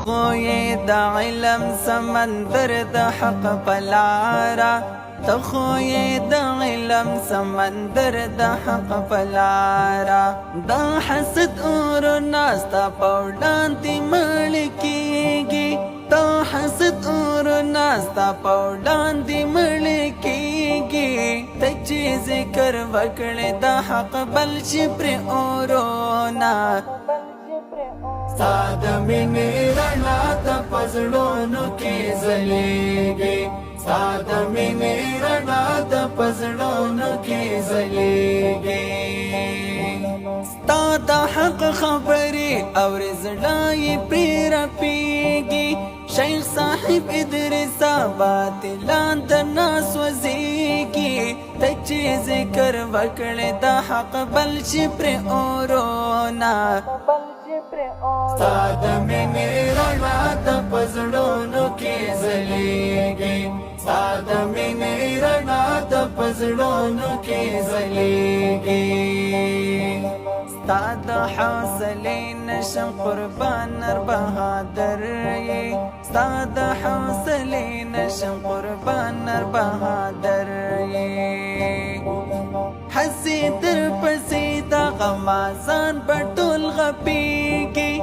تخوی د علم سمندر د حق پلارا تخوی د علم سمندر د حق پلارا دا حسد اور ناستا پوډان تی ملکیږي دا حسد اور ناستا پوډان دی ملکیږي ته چې ذکر وکړې د حق بل شي پر اورونا ستا د مینې رڼا ته په زړونو کې ځلېږي ستا د مینې رڼا ته په زړونو کې ځلېږي ستا د حق خبرې اورې زړه یې پرې رپېږي شیخ صاحب ادریسا باطلان ته ناس وزېږي ته چې ذکر وکړې د حق بل شي پرې اورونا ستا د مینې رڼا ته په زړونو کې ځلېږي ستا د مینې رڼا ته په زړونو کې ځلېږي ستا د حوصلې نشم قربان نر بهادر یې ستا د حوصلې نشم قربان نر بهادر یې حسې در پسې د غمازان په ټول غپېږي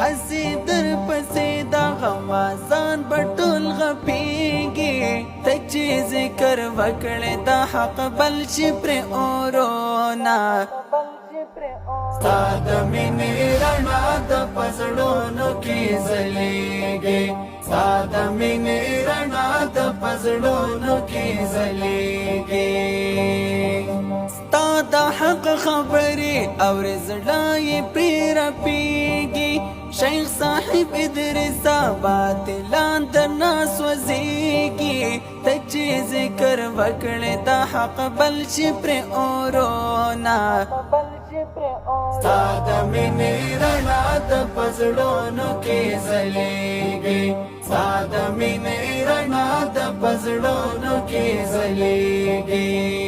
حسې در پسې د غمازان په ټول غپېږي ته چې ذکر وکړې د حق بل شي پرې اورونا ستا د مینې رڼا ته په زړونو کې ځلېږي ستا د مینې رڼا ته په زړونو کې ځلېږي ستا د حق خبرې اورې زړه یې پرې رپېږي شیخ صاحب ادریسا باطلان ته ناس وزېږي ته چې ذکر وکړې د حق بل شي پرې اورونا ستا د مینې رڼا ته په زړونو کې ځلېږي ستا د مینې رڼا ته په زړونو کې ځلېږي